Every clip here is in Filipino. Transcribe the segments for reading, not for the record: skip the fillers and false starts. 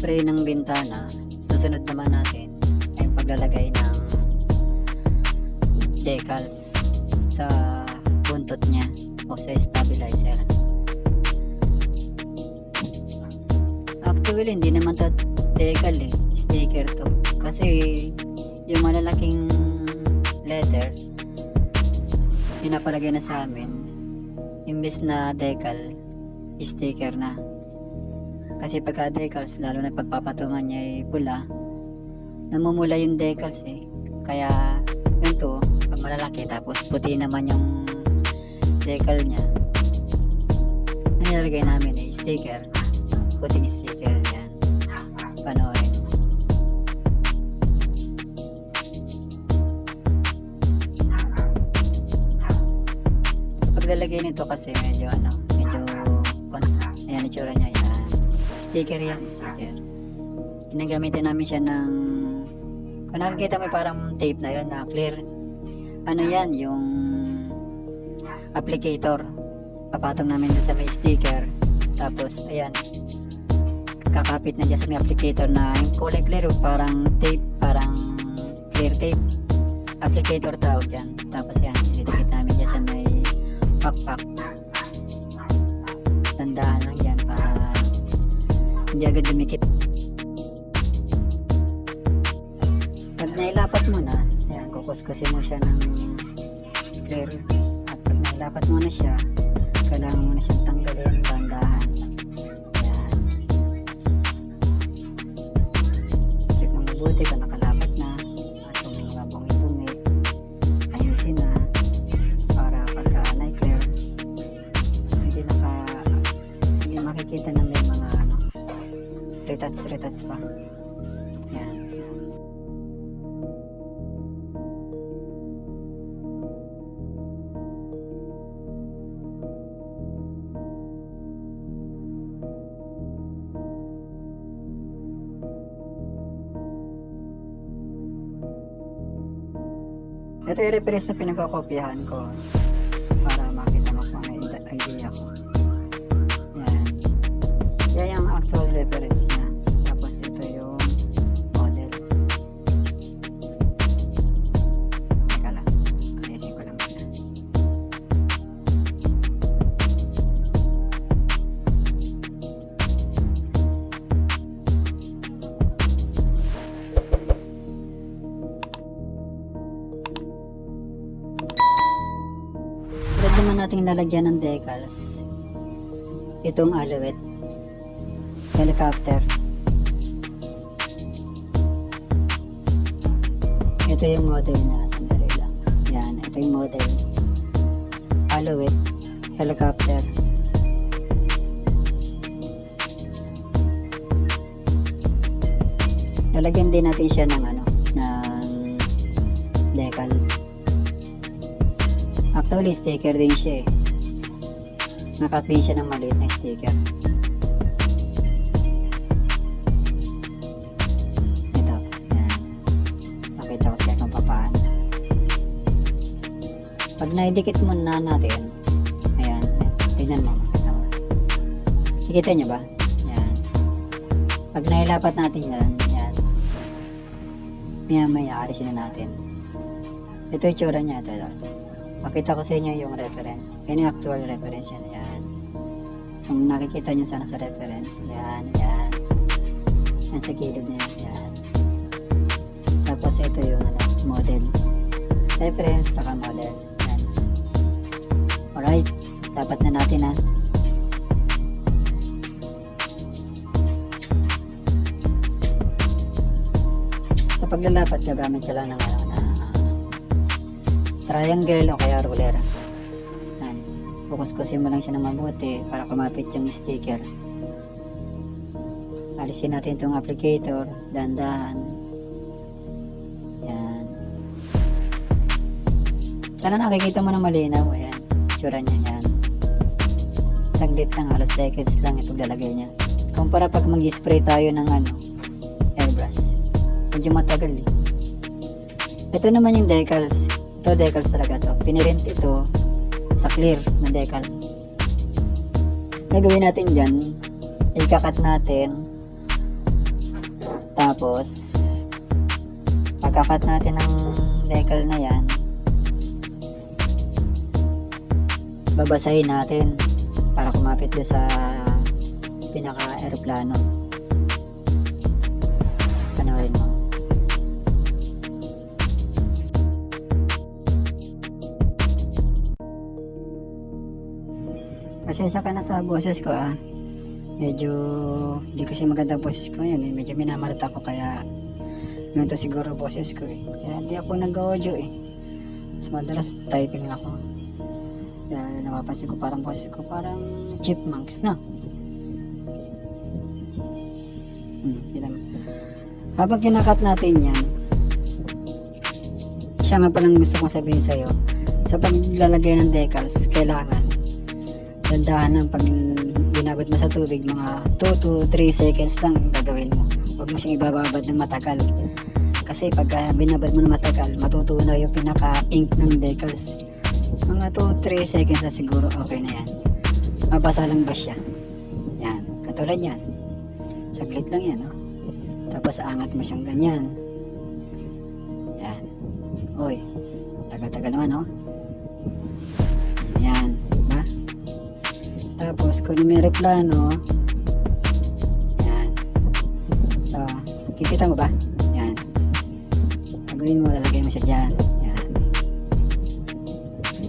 pag-spray ng bintana, susunod naman natin ay paglalagay ng decals sa buntot niya o sa stabilizer. Actually, hindi naman to decal sticker to. Kasi yung malalaking letter, pinapalagay na sa amin, imbes na decal, sticker na. Kasi pagka decals, lalo na pagpapatungan niya ay pula, namumula yung decals Kaya ganito, pag malalaki tapos puti naman yung decal niya, ang nilalagay namin ay sticker, puting sticker yan. Panoorin. Sa paglalagay nito kasi medyo ayan itsura niya yan. Sticker yan, sticker. Ginagamitan namin siya ng, kung nakikita mo parang tape na yun na clear, ano yan, yung applicator. Papatong namin sa may sticker, tapos ayan, kakapit na dyan sa may applicator na yung kulay clear, parang tape, parang clear tape, applicator tawag yan. Tapos yan, ididikit namin dyan sa may pakpak. Tandaan lang yan para hindi agad dumikit. Pag nailapat mo na, ayan, kukuskusin mo siya ng clear. At pag nailapat mo na siya, kailangan mo na siyang tanggalin, bandahan. Ayan. Check mo mabuti kung nakalapat na. At kung may mga bungi-bungi, ayusin na. Para pagka na-clear, hindi makikita na may mga retouch pa. Yan. Ito yung reference na pinagkakopyahan ko para makita mo kung may idea ko. Yan. Yan yung actual reference niya. Tapos ito yung model. Teka lang. Ayusin ko lang muna. Sunod naman nating lalagyan ng decals itong Alouette helicopter. Ito yung model na, sandali lang. Yan, ito yung model Alouette helicopter. Lalagyan din natin siya ng ng decal. Actually, sticker din siya Nakat din siya ng maliit na sticker. Ito, yan. Pakita ko siya kung paano. Pag naidikit muna natin, ayan, tignan mo, nakita nyo ba? Yan. Pag nailapat natin yan, maya alisin na natin. Ito yung tsura niya, ito. Pakita ko sa inyo yung reference. Yan yung actual reference yan. Yan. Kung nakikita nyo sana sa reference. Yan. Yan. Yan sa gilid niya. Yan. Tapos ito yung model. Reference saka model. Yan. Alright. Dapat na natin Sa paglalapat, gagamit ka lang ng triangle o kaya ruler. Yan. Kukuskusin mo lang siya ng mabuti para kumapit yung sticker. Alisin natin itong applicator, dandahan. Yan. Sana nakikita mo na malinaw. Ayan, tsura niya yan. Saglit lang, halos seconds lang itong lalagay niya. Kumpara pag mag-spray tayo ng airbrush, medyo matagal Ito naman yung decals. Ito decals talaga to. Pinirint ito sa clear na decal. Gagawin natin dyan, ikakat natin Tapos, pagkakat natin ng decal na yan, babasahin natin para kumapit doon sa pinaka-aeroplano. Panoorin mo. Pasensya ka na sa boses ko ah. Medyo hindi kasi maganda boses ko ngayon eh. Medyo minamarata ko kaya ganito siguro boses ko eh. Kaya hindi ako nag-audio eh. Mas madalas typing ako. Kaya napapansin ko parang boses ko parang chipmunks na. Kita mo. Habang kinakat natin yan, siya nga palang gusto kong sabihin sa'yo, sa paglalagay ng decals, kailangan dandahan ng pag binabad mo sa tubig, mga 2 to 3 seconds lang gagawin mo. Huwag mo siyang ibababad ng matagal. Kasi pag binabad mo ng matagal, matutunaw yung pinaka-ink ng decals. Mga 2-3 seconds na siguro, okay na yan. Mabasa lang ba siya? Yan, katulad yan. Saglit lang yan, oh. Tapos angat mo siyang ganyan. Yan. Uy, tagal-tagal naman, oh. Yan, diba? Tapos, kung may aeroplano, yan. So, kikita mo ba? Yan. Gagawin mo, lalagay mo siya dyan. Yan.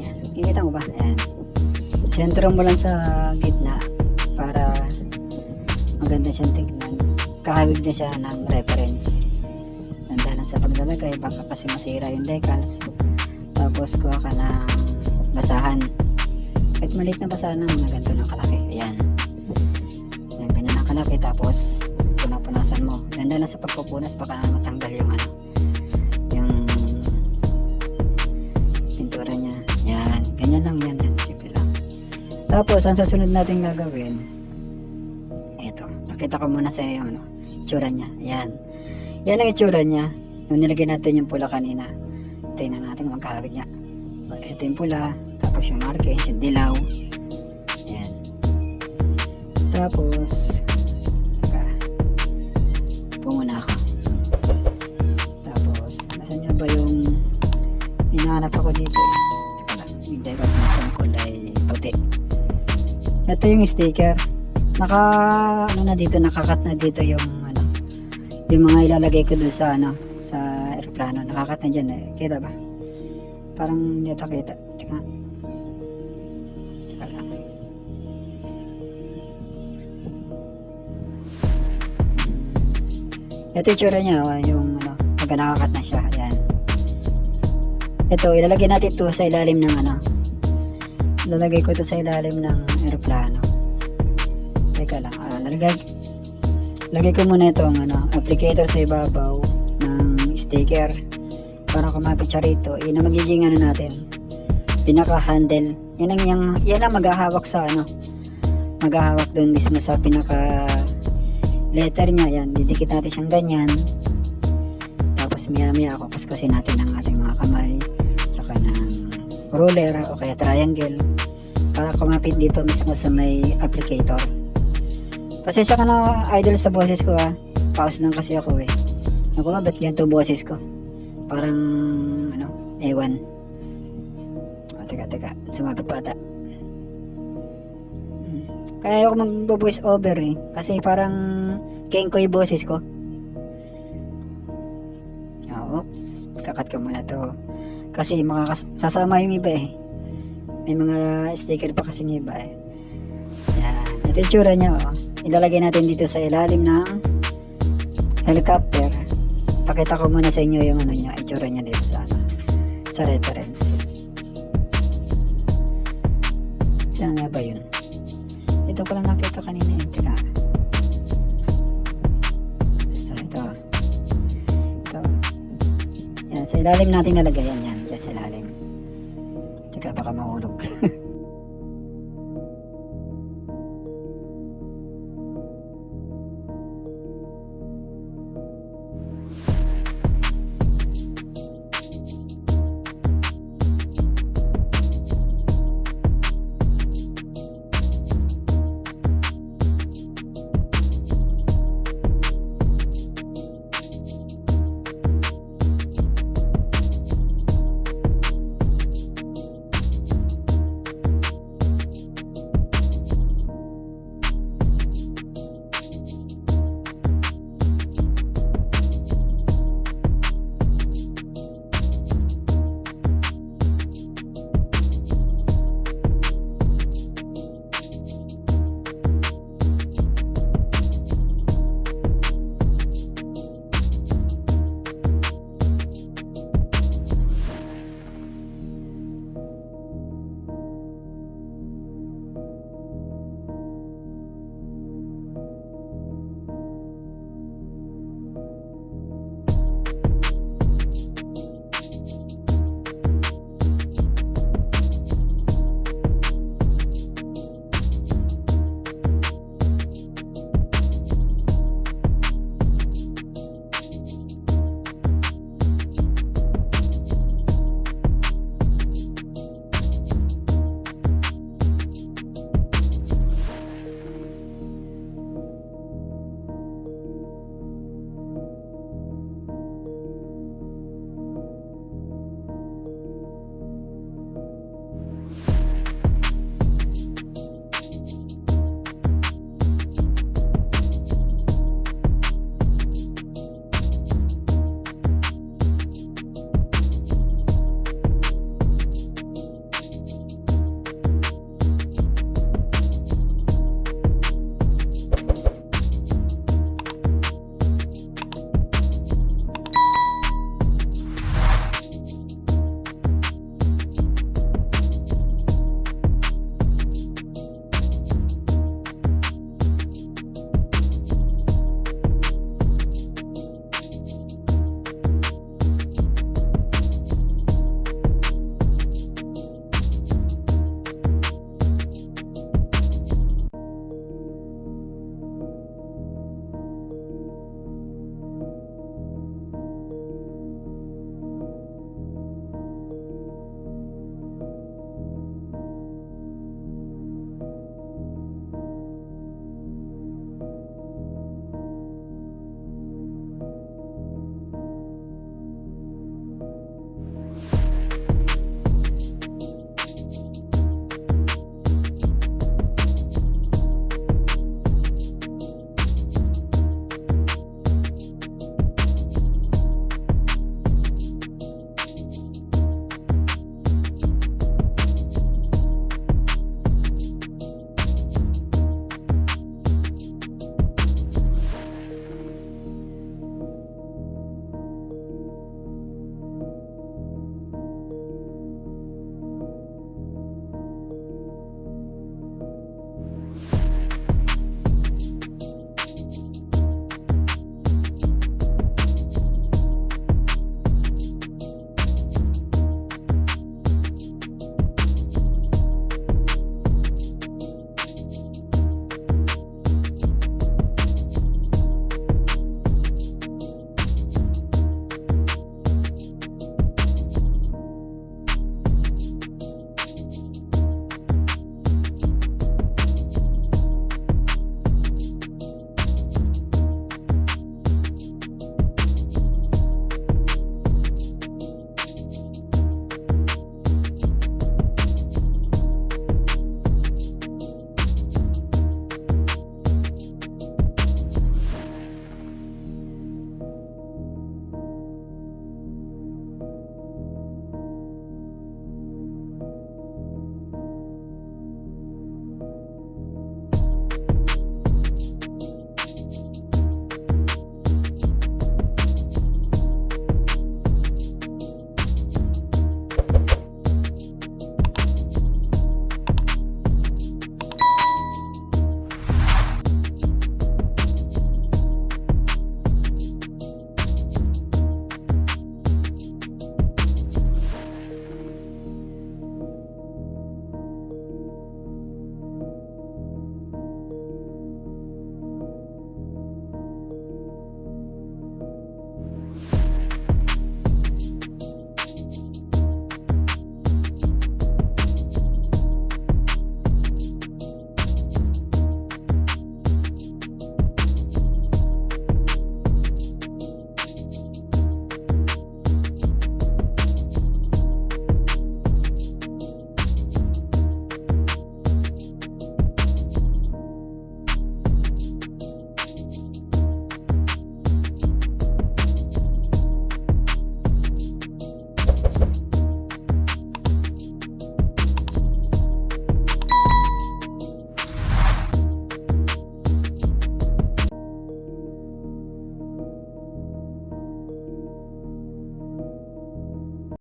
Yan. Kikita mo ba? Yan. Sentro mo lang sa gitna para maganda siyang tignan. Kahawig na siya ng reference. Tanda na sa paglalagay, baka kasi masira yung decals. Tapos, kuha ka ng basahan. Kahit maliit na basahan ng mga ganito ng kalaki. Ayan. Ayan, ganyan ang kalaki. Tapos, punasan mo. Ganda na sa pagpupunas, baka matanggal yung ano, yung pintura niya. Ayan. Ganyan lang yan. Simple lang. Tapos, ang susunod natin gagawin, ito. Pakita ko muna sa iyo, ano, itsura niya. Ayan. Yan ang itsura niya. Nung nilagay natin yung pula kanina. Tingnan natin kung magkahawig niya. Ito yung pula. Tapos yung markings, yung dilaw. Ayan. Tapos, pumuna ako. Tapos, nasan nyo ba yung hinahanap ako dito eh. Teka lang, yung decals na siyang kulay puti. Ito yung sticker. Ano na dito, nakakat na dito yung ano, yung mga ilalagay ko dun sa ano, sa aeroplano. Nakakat na dyan eh. Kita ba? Parang hindi ito kita. Teka. Teka lang. Ito yung tsura niya, yung ano, pag nakakat na siya. Ayan. Ito, ilalagay natin ito sa ilalim ng ano. Ilalagay ko ito sa ilalim ng aeroplano. Teka lang. Lagay ko muna itong ano, applicator sa ibabaw ng sticker. Para kumapit siya rito, yun ang magiging ano natin, pinaka-handle. Yan ang maghahawak sa ano, maghahawak doon mismo sa pinaka letter niya. Yan, didikit natin siyang ganyan. Tapos maya kuskusin natin ang ating mga kamay, tsaka ng ruler o kaya triangle para kumapit dito mismo sa may applicator. Pasensya ka na idol sa boses ko ha, pause lang kasi ako eh. Ako ba, ba't ganito boses ko? Parang ano, ewan. Teka, sumabit pa ata. Kaya ako mag-voice over eh, kasi parang keng ko yung boses ko. Oops, kakat ko muna to kasi sasama yung iba eh. May mga sticker pa kasi yung iba eh. Yan, ito yung tsura niya oh. Ilalagay natin dito sa ilalim ng helicopter. Pakita ko muna sa inyo yung ano niya, itsura niya dito sa reference. Saan nga ba yun? Ito ko lang nakita kanina yun. Teka. Ito. Yan, sa ilalim natin nalagay yan. Diyan sa ilalim. Teka, baka mahulog.